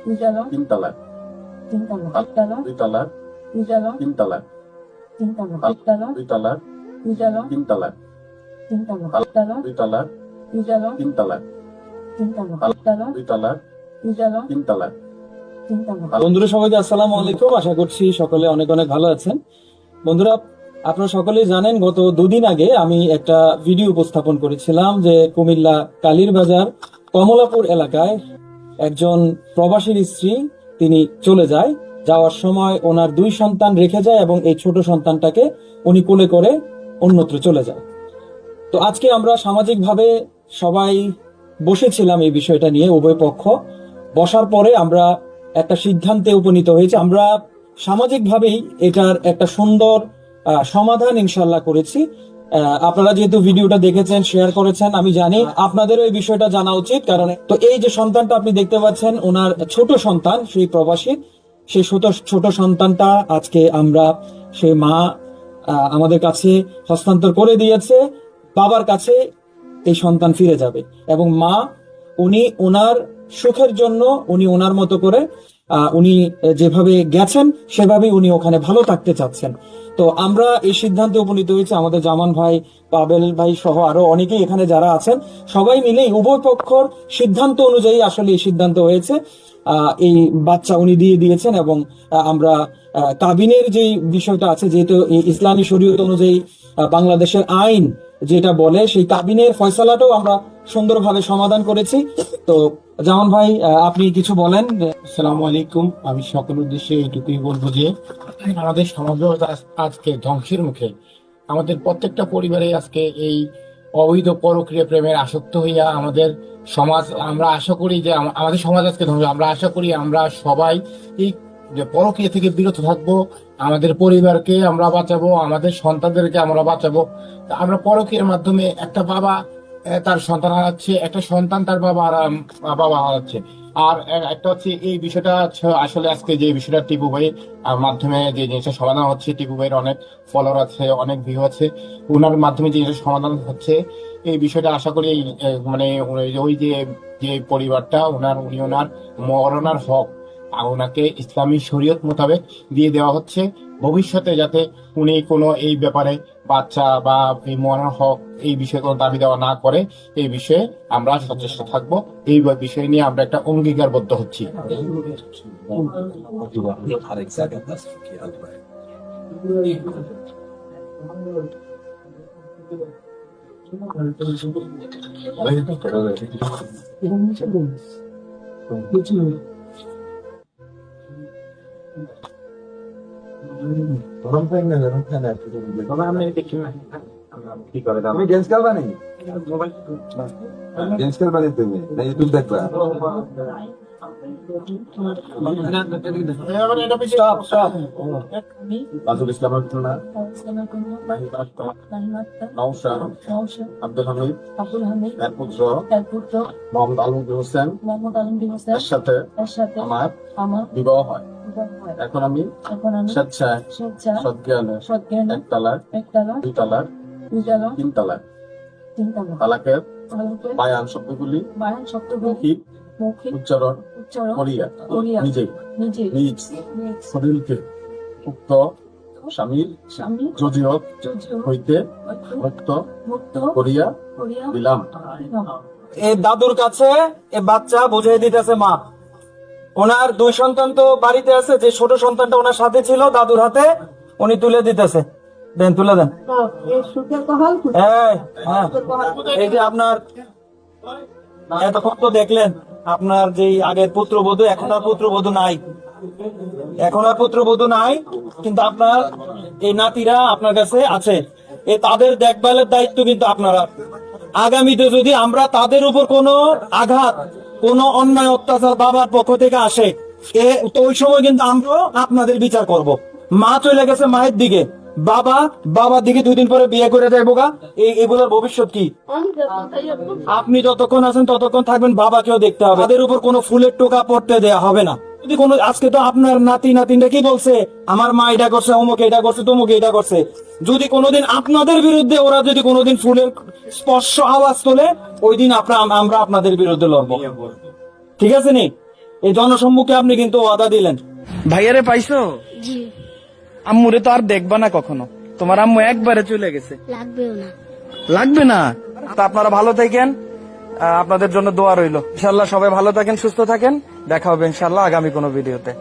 তিন তালাক, দুই তালাক, তিন তালাক, দুই তালাক, তিন তালাক, দুই তালাক, তিন তালাক, দুই তালাক, তিন তালাক। বন্ধুরা সবাইকে আসসালামু আলাইকুম। আশা করছি সকলে অনেক অনেক ভালো আছেন। বন্ধুরা, আপনারা সকলেই জানেন গত দুদিন আগে আমি একটা ভিডিও উপস্থাপন করেছিলাম যে কুমিল্লা কালীরবাজার কমলাপুর এলাকায় একজন প্রবাসীর স্ত্রী তিনি চলে যায়। যাওয়ার সময় ওনার দুই সন্তান রেখে যায় এবং এই ছোট সন্তানটাকে উনি কোলে করে অন্যত্র চলে যায়। তো আজকে আমরা সামাজিকভাবে সবাই বসেছিলাম এই বিষয়টা নিয়ে, উভয় পক্ষ বসার পরে আমরা একটা সিদ্ধান্তে উপনীত হয়েছে। আমরা সামাজিকভাবেই এটার একটা সুন্দর সমাধান ইনশাল্লাহ করেছি। আপনারা যেহেতু ভিডিওটা দেখেছেন, শেয়ার করেছেন, আমি জানি আপনাদেরও এই বিষয়টা জানা উচিত। কারণ তো এই যে সন্তানটা আপনি দেখতে পাচ্ছেন, ওনার ছোট সন্তান, সেই প্রবাসী, সেই ছোট সন্তানটা আজকে আমরা সেই মা আমাদের কাছে হস্তান্তর করে দিয়েছে। বাবার কাছে এই সন্তান ফিরে যাবে এবং মা উনি ওনার সুখের জন্য উনি ওনার মতো করে উনি যেভাবে গেছেন সেভাবেই উনি ওখানে ভালো থাকতে চাচ্ছেন। তো আমরা এই সিদ্ধান্তে উপনীত হয়েছে, আমাদের জামান ভাই, পাবেল ভাই সহ আরো অনেকেই এখানে যারা আছেন, সবাই মিলে উভয় পক্ষর সিদ্ধান্ত অনুযায়ী আসলে এই সিদ্ধান্ত হয়েছে। এই বাচ্চা উনি দিয়ে দিয়েছেন এবং আমরা কাবিনের যে বিষয়টা আছে, যেহেতু ইসলামী শরীয়ত অনুযায়ী বাংলাদেশের আইন যেটা বলে, সেই কাবিনের ফয়সালাটাও আমরা সুন্দরভাবে সমাধান করেছি। তো জামান ভাই, আপনি কিছু বলেন। আসসালামু আলাইকুম। আমি সকলের উদ্দেশ্যে এইটুকুই বলবো যে আমাদের সমাজ ব্যবস্থা আজকে ধ্বংসের মুখে। আমাদের প্রত্যেকটা পরিবারে আজকে এই অবৈধ পরক্রিয়া প্রেমের আসক্ত হইয়া আমাদের সমাজ, আমরা আশা করি যে আমাদের সমাজ আজকে ধ্বংস। আমরা আশা করি আমরা সবাই এই যে পরক্রিয়া থেকে বিরত থাকবো, আমাদের পরিবারকে আমরা বাঁচাবো, আমাদের সন্তানদেরকে আমরা বাঁচাবো। আমরা পরক্রিয়ার মাধ্যমে একটা বাবা তার সন্তান হারাচ্ছে, একটা সন্তান তার বাবা হারাচ্ছে। আর একটা হচ্ছে এই বিষয়টা আসলে আজকে যে বিষয়টা টিপু ভাইয়ের মাধ্যমে যে জিনিসটা সমাধান হচ্ছে, টিপু ভাইয়ের অনেক ফলোয়ার আছে, অনেক ভিউ আছে, ওনার মাধ্যমে যে জিনিসটা সমাধান হচ্ছে, এই বিষয়টা আশা করি মানে ওই যে পরিবারটা উনি ওনার মরণার হক ওনাকে ইসলামী শরীয়ত মোতাবেক দিয়ে দেওয়া হচ্ছে। ভবিষ্যতে যাতে উনি কোনো এই ব্যাপারে বাচ্চা বা এই মরণার হক এই বিষয়ে কোনো দাবি দেওয়া না করে, এই বিষয়ে আমরা সচেষ্ট থাকবো। এই বিষয় নিয়ে আমরা একটা অঙ্গীকারবদ্ধ হচ্ছি। কি করে তুমি গেমস খেলবা নাকি? গেমস খেলবা নাকি তুমি? না ইউটিউব দেখবা? আব্দুল হামিদ এর পুত্র মোহাম্মদ আলমগীর হোসেন এর সাথে আমার বিবাহ হয়। এখন আমি স্বেচ্ছায় সজ্ঞানে এক তালাক, দুই তালাক, তিন তালাক, তালাকের বায়ান শব্দগুলি মৌখিক উচ্চারণ করিয়া নিজ শরীরকে উক্ত স্বামীর জজিয়ত হইতে মুক্ত করিয়া দিলাম। এই দাদুর কাছে এ বাচ্চা বুঝিয়ে দিতেছে মা। ওনার দুই সন্তান তো বাড়িতে আছে, যে ছোট সন্তানটা ওনার সাথে ছিল দাদুর হাতে উনি তুলে দিতেছে। দেন, তুলে দেন। এই যে আপনার এতক্ষণ তো দেখলেন আপনার যে আগের পুত্রবধূ, এখন আর পুত্রবধূ নাই, কিন্তু আপনার এই নাতিরা আপনার কাছে আছে। তাদের দেখভালের দায়িত্ব কিন্তু আপনারা। আগামীতে যদি আমরা তাদের উপর কোনো আঘাত, কোনো অন্যায় অত্যাচার বাবার পক্ষ থেকে আসে, তো ওই সময় কিন্তু আমরা আপনাদের বিচার করব। মা চলে গেছে মায়ের দিকে, বাবার দিকে 2 দিন পরে বিয়ে করে যাইবো গা। এগুলোর ভবিষ্যৎ কি? আপনি যতক্ষণ আছেন ততক্ষণ থাকবেন, বাবাকেও দেখতে হবে। তাদের উপর কোনো ফুলের টোকা পড়তে দেয়া হবে না। যদি কোনো, আজকে তো আপনার নাতিনটা কি বলছে, আমার মা এটা করছে, অমুক এটা করছে, তমুক এটা করছে। যদি কোনোদিন আপনাদের বিরুদ্ধে ওরা যদি কোনোদিন ফুলের স্পর্শ আওয়াজ তোলে, ওই দিন আমরা আপনাদের বিরুদ্ধে লড়বো। ঠিক আছে নি? এই জনসম্মুখে আপনি কিন্তু ওয়াদা দিলেন। ভাইয়ারে পাইছো? জি, আম্মুরে তো আর দেখবা না কখনো, তোমার আম্মু একবারে চলে গেছে। লাগবেও না। লাগবে না? তা আপনারা ভালো থাকেন, আপনাদের জন্য দোয়া রইলো। ইনশাল্লাহ সবাই ভালো থাকেন, সুস্থ থাকেন, দেখা হবে ইনশাল্লাহ আগামী কোনো ভিডিওতে।